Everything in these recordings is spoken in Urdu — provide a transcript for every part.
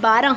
12,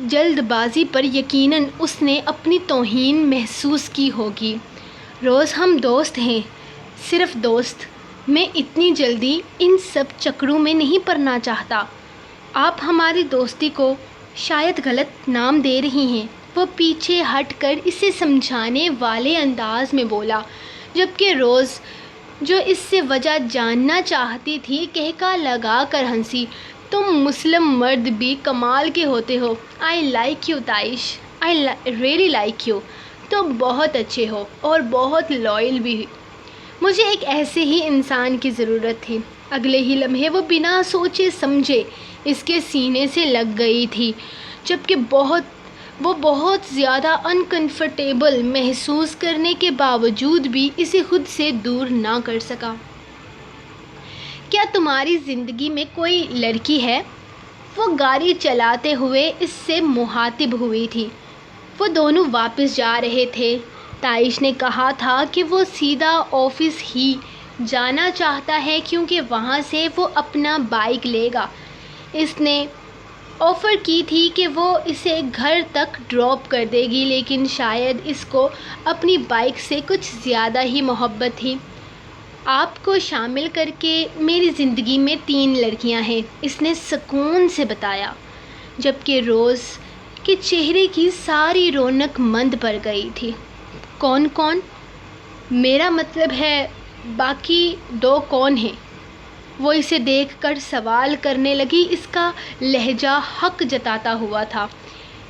جلد بازی پر یقیناً اس نے اپنی توہین محسوس کی ہوگی۔ روز ہم دوست ہیں، صرف دوست۔ میں اتنی جلدی ان سب چکروں میں نہیں پڑنا چاہتا۔ آپ ہماری دوستی کو شاید غلط نام دے رہی ہیں۔ وہ پیچھے ہٹ کر اسے سمجھانے والے انداز میں بولا، جبکہ روز جو اس سے وجہ جاننا چاہتی تھی کہکا لگا کر ہنسی۔ تم مسلم مرد بھی کمال کے ہوتے ہو۔ آئی لائک یو تائش، آئی ریئلی لائک یو۔ تم بہت اچھے ہو اور بہت لائل بھی۔ مجھے ایک ایسے ہی انسان کی ضرورت تھی۔ اگلے ہی لمحے وہ بنا سوچے سمجھے اس کے سینے سے لگ گئی تھی، جبکہ وہ بہت زیادہ انکمفرٹیبل محسوس کرنے کے باوجود بھی اسے خود سے دور نہ کر سکا۔ کیا تمہاری زندگی میں کوئی لڑکی ہے؟ وہ گاڑی چلاتے ہوئے اس سے مخاطب ہوئی تھی۔ وہ دونوں واپس جا رہے تھے۔ تائش نے کہا تھا کہ وہ سیدھا آفس ہی جانا چاہتا ہے کیونکہ وہاں سے وہ اپنا بائک لے گا۔ اس نے آفر کی تھی کہ وہ اسے گھر تک ڈراپ کر دے گی، لیکن شاید اس کو اپنی بائک سے کچھ زیادہ ہی محبت تھی۔ آپ کو شامل کر کے میری زندگی میں 3 لڑکیاں ہیں، اس نے سکون سے بتایا، جبکہ روز کے چہرے کی ساری رونق مند پڑ گئی تھی۔ کون کون؟ میرا مطلب ہے باقی 2 کون ہیں؟ وہ اسے دیکھ کر سوال کرنے لگی، اس کا لہجہ حق جتاتا ہوا تھا۔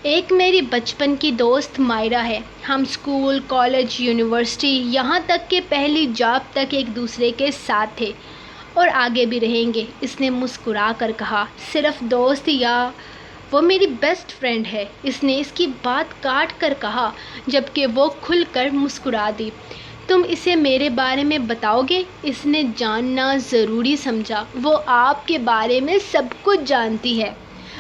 ایک میری بچپن کی دوست مائرہ ہے۔ ہم اسکول، کالج، یونیورسٹی، یہاں تک کہ پہلی جاب تک ایک دوسرے کے ساتھ تھے اور آگے بھی رہیں گے، اس نے مسکرا کر کہا۔ صرف دوست یا وہ میری بیسٹ فرینڈ ہے، اس نے اس کی بات کاٹ کر کہا، جبکہ وہ کھل کر مسکرا دی۔ تم اسے میرے بارے میں بتاؤ گے؟ اس نے جاننا ضروری سمجھا۔ وہ آپ کے بارے میں سب کچھ جانتی ہے،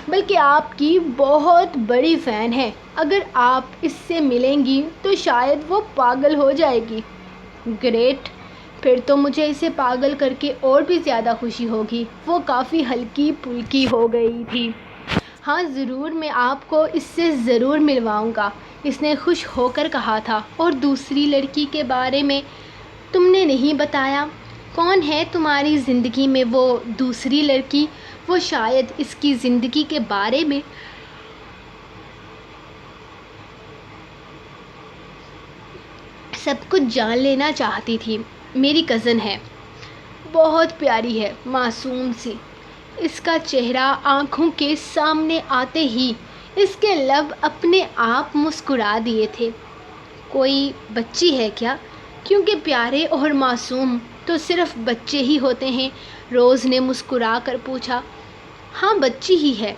بلکہ آپ کی بہت بڑی فین ہے۔ اگر آپ اس سے ملیں گی تو شاید وہ پاگل ہو جائے گی۔ گریٹ، پھر تو مجھے اسے پاگل کر کے اور بھی زیادہ خوشی ہوگی۔ وہ کافی ہلکی پھلکی ہو گئی تھی۔ ہاں ضرور، میں آپ کو اس سے ضرور ملواؤں گا، اس نے خوش ہو کر کہا تھا۔ اور دوسری لڑکی کے بارے میں تم نے نہیں بتایا؟ کون ہے تمہاری زندگی میں وہ دوسری لڑکی؟ وہ شاید اس کی زندگی کے بارے میں سب کچھ جان لینا چاہتی تھی۔ میری کزن ہے، بہت پیاری ہے، معصوم سی۔ اس کا چہرہ آنکھوں کے سامنے آتے ہی اس کے لب اپنے آپ مسکرا دیے تھے۔ کوئی بچی ہے کیا؟ کیونکہ پیارے اور معصوم تو صرف بچے ہی ہوتے ہیں، روز نے مسکرا کر پوچھا۔ ہاں بچی ہی ہے،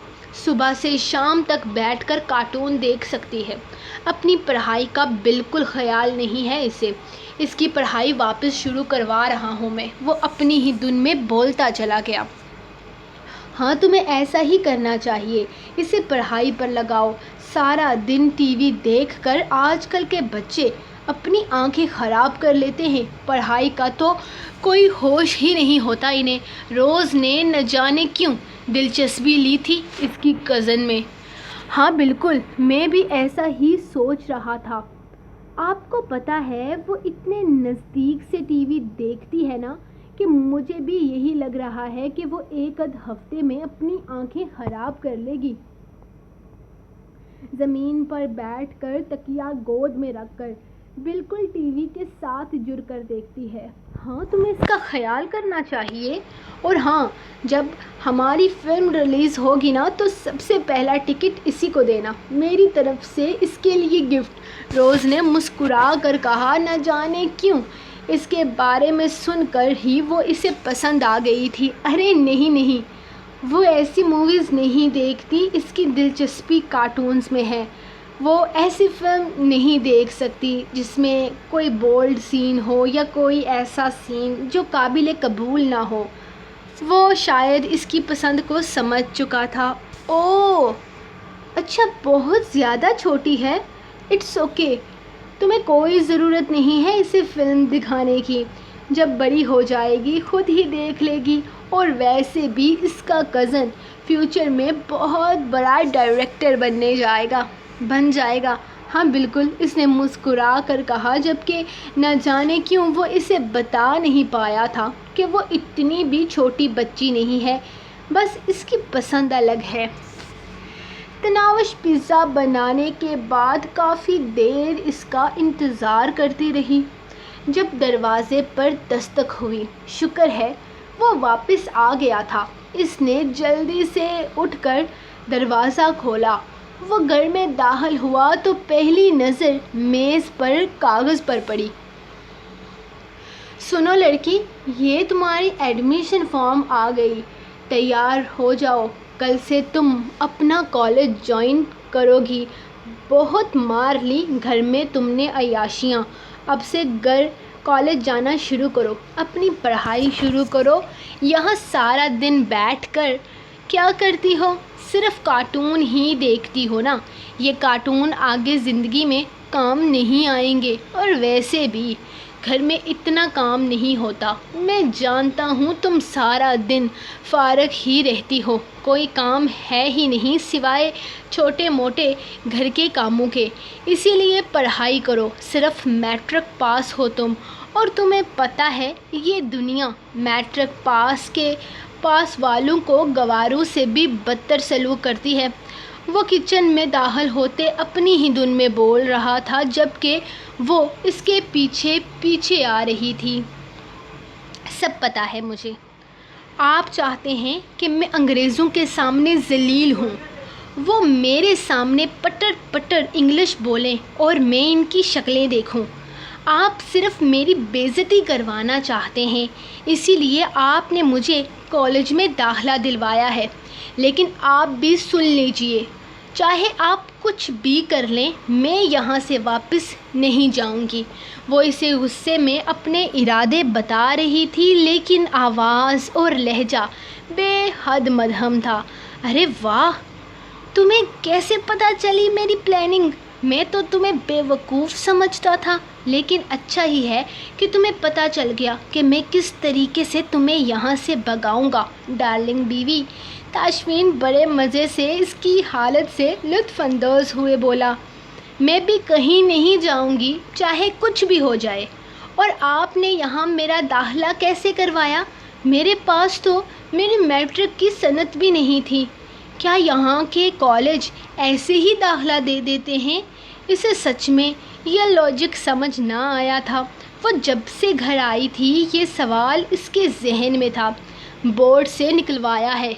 صبح سے شام تک بیٹھ کر کارٹون دیکھ سکتی ہے۔ اپنی پڑھائی کا بالکل خیال نہیں ہے اسے۔ اس کی پڑھائی واپس شروع کروا رہا ہوں میں، وہ اپنی ہی دھن میں بولتا چلا گیا۔ ہاں تمہیں ایسا ہی کرنا چاہیے، اسے پڑھائی پر لگاؤ۔ سارا دن ٹی وی دیکھ کر آج کل کے بچے اپنی آنکھیں خراب کر لیتے ہیں، پڑھائی کا تو کوئی ہوش ہی نہیں ہوتا انہیں۔ روز نے نہ جانے کیوں دلچسپی لی تھی اس کی کزن میں۔ ہاں بالکل، میں بھی ایسا ہی سوچ رہا تھا۔ آپ کو پتہ ہے وہ اتنے نزدیک سے ٹی وی دیکھتی ہے نا کہ مجھے بھی یہی لگ رہا ہے کہ وہ ایک آدھ ہفتے میں اپنی آنکھیں خراب کر لے گی۔ زمین پر بیٹھ کر تکیہ گود میں رکھ کر بالکل ٹی وی کے ساتھ جڑ کر دیکھتی ہے۔ ہاں تمہیں اس کا خیال کرنا چاہیے۔ اور ہاں، جب ہماری فلم ریلیز ہوگی نا تو سب سے پہلا ٹکٹ اسی کو دینا، میری طرف سے اس کے لیے گفٹ، روز نے مسکرا کر کہا۔ نہ جانے کیوں اس کے بارے میں سن کر ہی وہ اسے پسند آ گئی تھی۔ ارے نہیں، وہ ایسی موویز نہیں دیکھتی، اس کی دلچسپی کارٹونز میں ہے۔ وہ ایسی فلم نہیں دیکھ سکتی جس میں کوئی بولڈ سین ہو یا کوئی ایسا سین جو قابل قبول نہ ہو۔ وہ شاید اس کی پسند کو سمجھ چکا تھا۔ اوہ اچھا، بہت زیادہ چھوٹی ہے۔ اٹس اوکے، تمہیں کوئی ضرورت نہیں ہے اسے فلم دکھانے کی، جب بڑی ہو جائے گی خود ہی دیکھ لے گی۔ اور ویسے بھی اس کا کزن فیوچر میں بہت بڑا ڈائریکٹر بن جائے گا۔ ہاں بالکل، اس نے مسکرا کر کہا، جبکہ نہ جانے کیوں وہ اسے بتا نہیں پایا تھا کہ وہ اتنی بھی چھوٹی بچی نہیں ہے، بس اس کی پسند الگ ہے۔ تناوش پیزا بنانے کے بعد کافی دیر اس کا انتظار کرتی رہی۔ جب دروازے پر دستک ہوئی، شکر ہے وہ واپس آ گیا تھا۔ اس نے جلدی سے اٹھ کر دروازہ کھولا۔ وہ گھر میں داخل ہوا تو پہلی نظر میز پر کاغذ پر پڑی۔ سنو لڑکی، یہ تمہاری ایڈمیشن فارم آ گئی، تیار ہو جاؤ، کل سے تم اپنا کالج جوائن کرو گی۔ بہت مار لی گھر میں تم نے عیاشیاں، اب سے کالج جانا شروع کرو، اپنی پڑھائی شروع کرو۔ یہاں سارا دن بیٹھ کر کیا کرتی ہو؟ صرف کارٹون ہی دیکھتی ہو نا؟ یہ کارٹون آگے زندگی میں کام نہیں آئیں گے، اور ویسے بھی گھر میں اتنا کام نہیں ہوتا۔ میں جانتا ہوں تم سارا دن فارغ ہی رہتی ہو، کوئی کام ہے ہی نہیں سوائے چھوٹے موٹے گھر کے کاموں کے، اسی لیے پڑھائی کرو، صرف میٹرک پاس ہو تم۔ اور تمہیں پتہ ہے یہ دنیا میٹرک پاس والوں کو گنواروں سے بھی بدتر سلوک کرتی ہے۔ وہ کچن میں داخل ہوتے اپنی ہی دھن میں بول رہا تھا، جبکہ وہ اس کے پیچھے پیچھے آ رہی تھی۔ سب پتہ ہے مجھے، آپ چاہتے ہیں کہ میں انگریزوں کے سامنے ذلیل ہوں، وہ میرے سامنے پٹر پٹر انگلش بولیں اور میں ان کی شکلیں دیکھوں۔ آپ صرف میری بے عزتی کروانا چاہتے ہیں، اسی لیے آپ نے مجھے کالج میں داخلہ دلوایا ہے۔ لیکن آپ بھی سن لیجئے، چاہے آپ کچھ بھی کر لیں، میں یہاں سے واپس نہیں جاؤں گی۔ وہ اسے غصے میں اپنے ارادے بتا رہی تھی، لیکن آواز اور لہجہ بے حد مدھم تھا۔ ارے واہ، تمہیں کیسے پتہ چلی میری پلاننگ؟ میں تو تمہیں بے وقوف سمجھتا تھا، لیکن اچھا ہی ہے کہ تمہیں پتہ چل گیا کہ میں کس طریقے سے تمہیں یہاں سے بھگاؤں گا، ڈارلنگ بیوی۔ تاشفین بڑے مزے سے اس کی حالت سے لطف اندوز ہوئے بولا، میں بھی کہیں نہیں جاؤں گی، چاہے کچھ بھی ہو جائے۔ اور آپ نے یہاں میرا داخلہ کیسے کروایا؟ میرے پاس تو میری میٹرک کی سند بھی نہیں تھی۔ کیا یہاں کے کالج ایسے ہی داخلہ دے دیتے ہیں؟ اسے سچ میں یہ لاجک سمجھ نہ آیا تھا۔ وہ جب سے گھر آئی تھی یہ سوال اس کے ذہن میں تھا۔ بورڈ سے نکلوایا ہے۔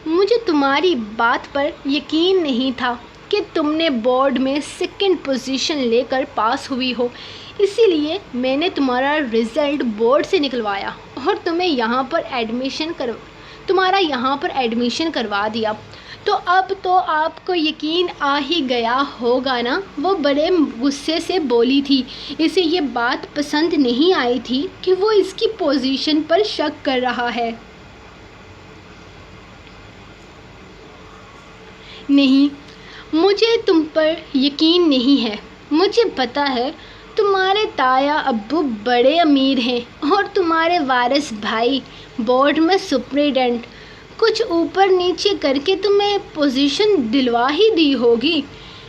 مجھے تمہاری بات پر یقین نہیں تھا کہ تم نے بورڈ میں سیکنڈ پوزیشن لے کر پاس ہوئی ہو، اسی لیے میں نے تمہارا رزلٹ بورڈ سے نکلوایا اور تمہارا یہاں پر ایڈمیشن کروا دیا۔ تو اب تو آپ کو یقین آ ہی گیا ہوگا نا؟ وہ بڑے غصے سے بولی تھی۔ اسے یہ بات پسند نہیں آئی تھی کہ وہ اس کی پوزیشن پر شک کر رہا ہے۔ نہیں، مجھے تم پر یقین نہیں ہے۔ مجھے پتہ ہے تمہارے تایا ابو بڑے امیر ہیں اور تمہارے وارث بھائی بورڈ میں سپرنٹینڈنٹ، کچھ اوپر نیچے کر کے تمہیں پوزیشن دلوا ہی دی ہوگی۔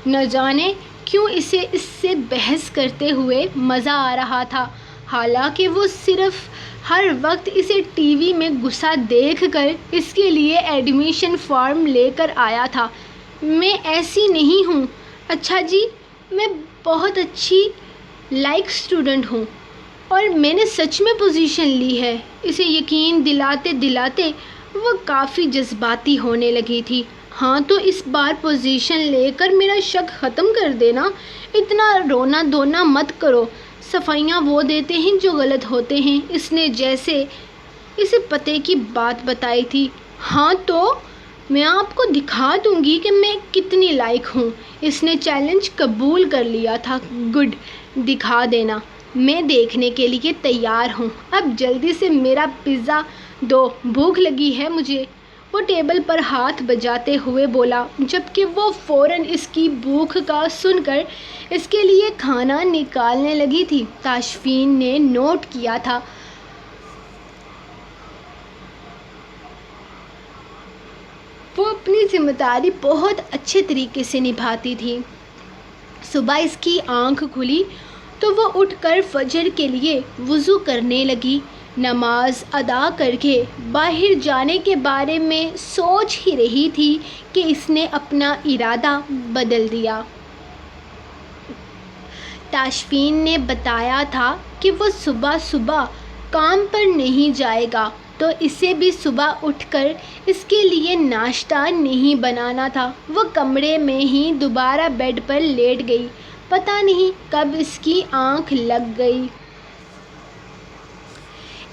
نہ جانے کیوں اسے اس سے بحث کرتے ہوئے مزہ آ رہا تھا، حالانکہ وہ صرف ہر وقت اسے ٹی وی میں گھسا دیکھ کر اس کے لیے ایڈمیشن فارم لے کر آیا تھا۔ میں ایسی نہیں ہوں۔ اچھا جی، میں بہت اچھی لائق اسٹوڈنٹ ہوں اور میں نے سچ میں پوزیشن لی ہے۔ اسے یقین دلاتے دلاتے وہ کافی جذباتی ہونے لگی تھی۔ ہاں تو اس بار پوزیشن لے کر میرا شک ختم کر دینا، اتنا رونا دھونا مت کرو، صفائیاں وہ دیتے ہیں جو غلط ہوتے ہیں۔ اس نے جیسے اسے پتے کی بات بتائی تھی۔ ہاں تو میں آپ کو دکھا دوں گی کہ میں کتنی لائق ہوں۔ اس نے چیلنج قبول کر لیا تھا۔ گڈ، دکھا دینا، میں دیکھنے کے لیے تیار ہوں۔ اب جلدی سے میرا پیزا دو، بھوک لگی ہے مجھے۔ وہ ٹیبل پر ہاتھ بجاتے ہوئے بولا، جبکہ وہ فوراً اس کی بھوک کا سن کر اس کے لیے کھانا نکالنے لگی تھی۔ تاشفین نے نوٹ کیا تھا ذمہ داری بہت اچھے طریقے سے نبھاتی تھی۔ صبح اس کی آنکھ کھلی تو وہ اٹھ کر فجر کے لیے وضو کرنے لگی۔ نماز ادا کر کے باہر جانے کے بارے میں سوچ ہی رہی تھی کہ اس نے اپنا ارادہ بدل دیا۔ تاشفین نے بتایا تھا کہ وہ صبح صبح کام پر نہیں جائے گا، تو اسے بھی صبح اٹھ کر اس کے لیے ناشتہ نہیں بنانا تھا۔ وہ کمرے میں ہی دوبارہ بیڈ پر لیٹ گئی۔ پتہ نہیں کب اس کی آنکھ لگ گئی۔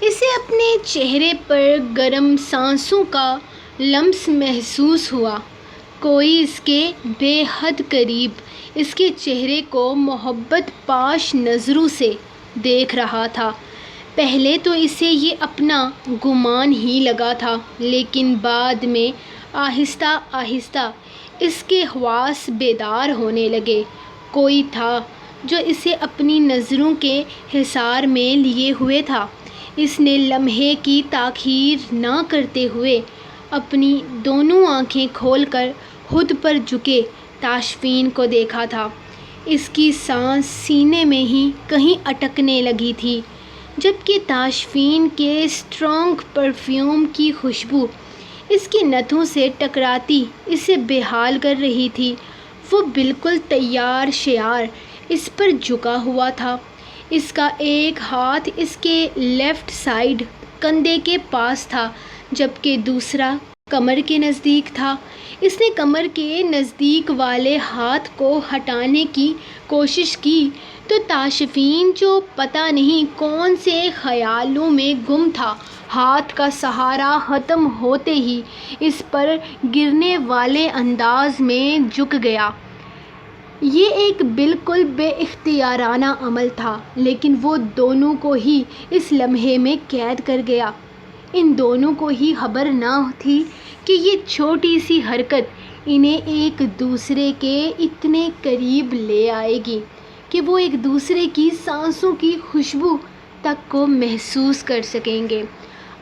اسے اپنے چہرے پر گرم سانسوں کا لمس محسوس ہوا۔ کوئی اس کے بے حد قریب اس کے چہرے کو محبت پاش نظروں سے دیکھ رہا تھا۔ پہلے تو اسے یہ اپنا گمان ہی لگا تھا، لیکن بعد میں آہستہ آہستہ اس کے حواس بیدار ہونے لگے۔ کوئی تھا جو اسے اپنی نظروں کے حصار میں لیے ہوئے تھا۔ اس نے لمحے کی تاخیر نہ کرتے ہوئے اپنی دونوں آنکھیں کھول کر خود پر جھکے تاشفین کو دیکھا تھا۔ اس کی سانس سینے میں ہی کہیں اٹکنے لگی تھی، جبکہ تاشفین کے اسٹرانگ پرفیوم کی خوشبو اس کی نتھوں سے ٹکراتی اسے بے حال کر رہی تھی۔ وہ بالکل تیار شیار اس پر جھکا ہوا تھا۔ اس کا ایک ہاتھ اس کے لیفٹ سائیڈ کندھے کے پاس تھا، جبکہ دوسرا کمر کے نزدیک تھا۔ اس نے کمر کے نزدیک والے ہاتھ کو ہٹانے کی کوشش کی تو تاشفین، جو پتہ نہیں کون سے خیالوں میں گم تھا، ہاتھ کا سہارا ختم ہوتے ہی اس پر گرنے والے انداز میں جھک گیا۔ یہ ایک بالکل بے اختیارانہ عمل تھا، لیکن وہ دونوں کو ہی اس لمحے میں قید کر گیا۔ ان دونوں کو ہی خبر نہ تھی کہ یہ چھوٹی سی حرکت انہیں ایک دوسرے کے اتنے قریب لے آئے گی کہ وہ ایک دوسرے کی سانسوں کی خوشبو تک کو محسوس کر سکیں گے۔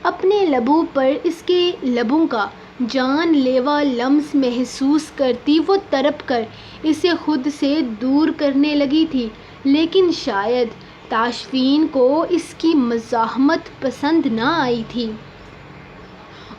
اپنے لبوں پر اس کے لبوں کا جان لیوا لمس محسوس کرتی وہ تڑپ کر اسے خود سے دور کرنے لگی تھی، لیکن شاید تاشفین کو اس کی مزاحمت پسند نہ آئی تھی۔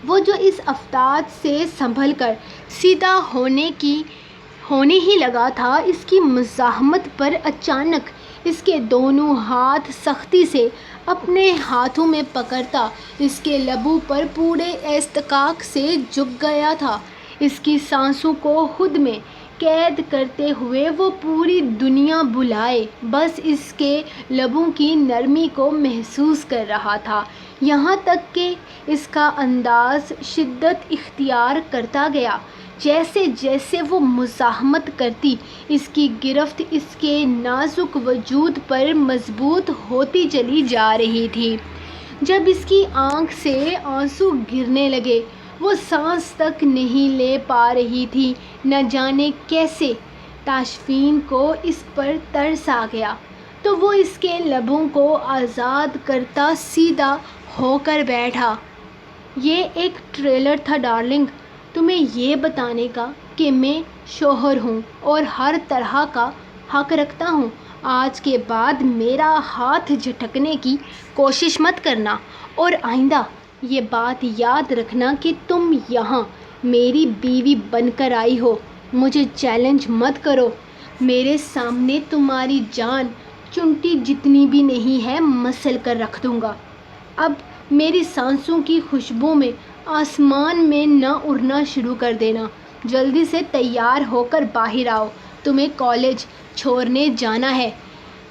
وہ جو اس افتاد سے سنبھل کر سیدھا ہونے ہی لگا تھا، اس کی مزاحمت پر اچانک اس کے دونوں ہاتھ سختی سے اپنے ہاتھوں میں پکڑتا اس کے لبوں پر پورے استحقاق سے جھک گیا تھا۔ اس کی سانسوں کو خود میں قید کرتے ہوئے وہ پوری دنیا بھلائے بس اس کے لبوں کی نرمی کو محسوس کر رہا تھا، یہاں تک کہ اس کا انداز شدت اختیار کرتا گیا۔ جیسے جیسے وہ مزاحمت کرتی، اس کی گرفت اس کے نازک وجود پر مضبوط ہوتی چلی جا رہی تھی۔ جب اس کی آنکھ سے آنسو گرنے لگے، وہ سانس تک نہیں لے پا رہی تھی۔ نہ جانے کیسے تاشفین کو اس پر ترس آ گیا، تو وہ اس کے لبوں کو آزاد کرتا سیدھا ہو کر بیٹھا۔ یہ ایک ٹریلر تھا ڈارلنگ، تمہیں یہ بتانے کا کہ میں شوہر ہوں اور ہر طرح کا حق رکھتا ہوں۔ آج کے بعد میرا ہاتھ جھٹکنے کی کوشش مت کرنا، اور آئندہ یہ بات یاد رکھنا کہ تم یہاں میری بیوی بن کر آئی ہو۔ مجھے چیلنج مت کرو، میرے سامنے تمہاری جان چنٹی جتنی بھی نہیں ہے مسل کر رکھ دوں گا۔ اب میری سانسوں کی خوشبو میں آسمان میں نہ اڑنا شروع کر دینا۔ جلدی سے تیار ہو کر باہر آؤ، تمہیں کالج چھوڑنے جانا ہے۔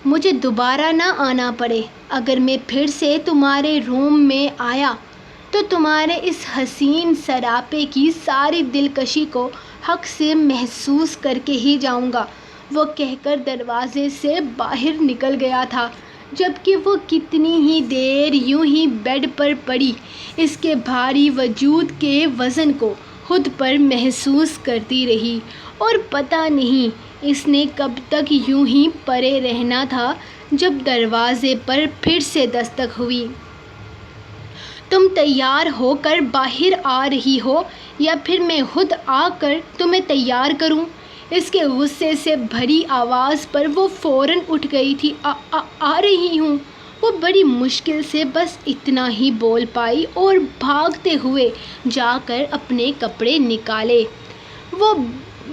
مجھے دوبارہ نہ آنا پڑے۔ اگر میں پھر سے تمہارے روم میں آیا تو تمہارے اس حسین سراپے کی ساری دلکشی کو حق سے محسوس کر کے ہی جاؤں گا۔ وہ کہہ کر دروازے سے باہر نکل گیا تھا، جبکہ وہ کتنی ہی دیر یوں ہی بیڈ پر پڑی اس کے بھاری وجود کے وزن کو خود پر محسوس کرتی رہی، اور پتہ نہیں اس نے کب تک یوں ہی پڑے رہنا تھا۔ جب دروازے پر پھر سے دستک ہوئی تم تیار ہو کر باہر آ رہی ہو یا پھر میں خود آ کر تمہیں تیار کروں؟ اس کے غصے سے بھری آواز پر وہ فوراً اٹھ گئی تھی۔ آ رہی ہوں۔ وہ بڑی مشکل سے بس اتنا ہی بول پائی اور بھاگتے ہوئے جا کر اپنے کپڑے نکالے۔ وہ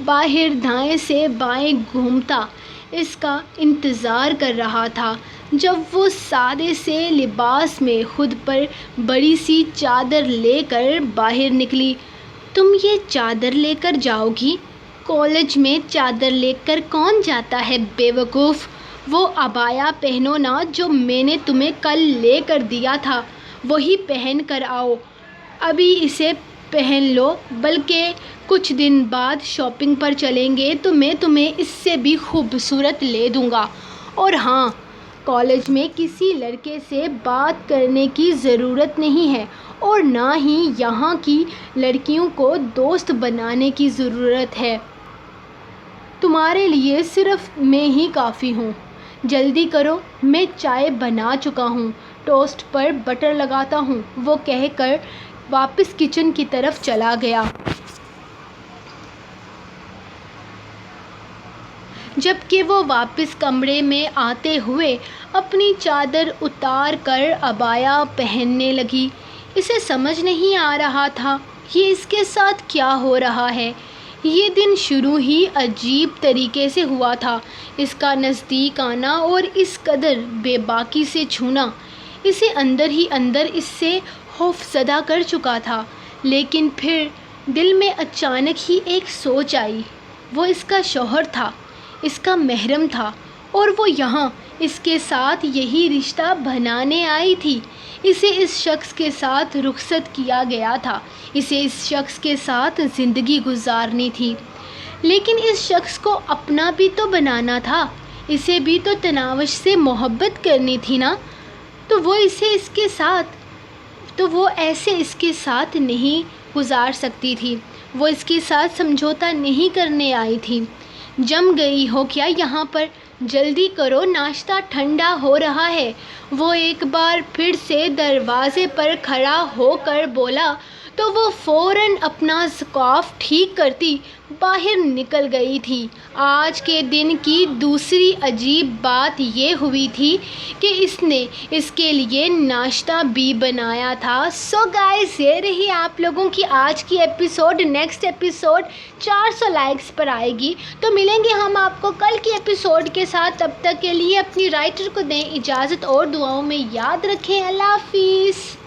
باہر دائیں سے بائیں گھومتا اس کا انتظار کر رہا تھا۔ جب وہ سادے سے لباس میں خود پر بڑی سی چادر لے کر باہر نکلی۔ تم یہ چادر لے کر جاؤ گی؟ کالج میں چادر لے کر کون جاتا ہے بے وقوف؟ وہ عبایا پہنو نا جو میں نے تمہیں کل لے کر دیا تھا، وہی پہن کر آؤ۔ ابھی اسے پہن لو، بلکہ کچھ دن بعد شاپنگ پر چلیں گے تو میں تمہیں اس سے بھی خوبصورت لے دوں گا۔ اور ہاں، کالج میں کسی لڑکے سے بات کرنے کی ضرورت نہیں ہے اور نہ ہی یہاں کی لڑکیوں کو دوست بنانے کی ضرورت ہے۔ تمہارے لیے صرف میں ہی کافی ہوں۔ جلدی کرو، میں چائے بنا چکا ہوں، ٹوسٹ پر بٹر لگاتا ہوں، وہ کہہ کر واپس کچن کی طرف چلا گیا۔ جبکہ وہ واپس کمرے میں آتے ہوئے اپنی چادر اتار کر عبایا پہننے لگی۔ اسے سمجھ نہیں آ رہا تھا یہ اس کے ساتھ کیا ہو رہا ہے۔ یہ دن شروع ہی عجیب طریقے سے ہوا تھا۔ اس کا نزدیک آنا اور اس قدر بے باکی سے چھونا اسے اندر ہی اندر اس سے خوفزدہ کر چکا تھا۔ لیکن پھر دل میں اچانک ہی ایک سوچ آئی۔ وہ اس کا شوہر تھا، اس کا محرم تھا اور وہ یہاں اس کے ساتھ یہی رشتہ بنانے آئی تھی۔ اسے اس شخص کے ساتھ رخصت کیا گیا تھا، اسے اس شخص کے ساتھ زندگی گزارنی تھی۔ لیکن اس شخص کو اپنا بھی تو بنانا تھا، اسے بھی تو تناوش سے محبت کرنی تھی نا۔ تو وہ ایسے اس کے ساتھ نہیں گزار سکتی تھی، وہ اس کے ساتھ سمجھوتا نہیں کرنے آئی تھی۔ جم گئی ہو کیا یہاں پر؟ جلدی کرو، ناشتہ ٹھنڈا ہو رہا ہے۔ وہ ایک بار پھر سے دروازے پر کھڑا ہو کر بولا تو وہ فوراً اپنا سکارف ٹھیک کرتی باہر نکل گئی تھی۔ آج کے دن کی دوسری عجیب بات یہ ہوئی تھی کہ اس نے اس کے لیے ناشتہ بھی بنایا تھا۔ سو گائز، یہ رہی آپ لوگوں کی آج کی ایپیسوڈ۔ نیکسٹ ایپیسوڈ 400 لائکس پر آئے گی تو ملیں گے ہم آپ کو کل کی ایپیسوڈ کے ساتھ۔ تب تک کے لیے اپنی رائٹر کو دیں اجازت اور دعاؤں میں یاد رکھیں۔ اللہ حافظ۔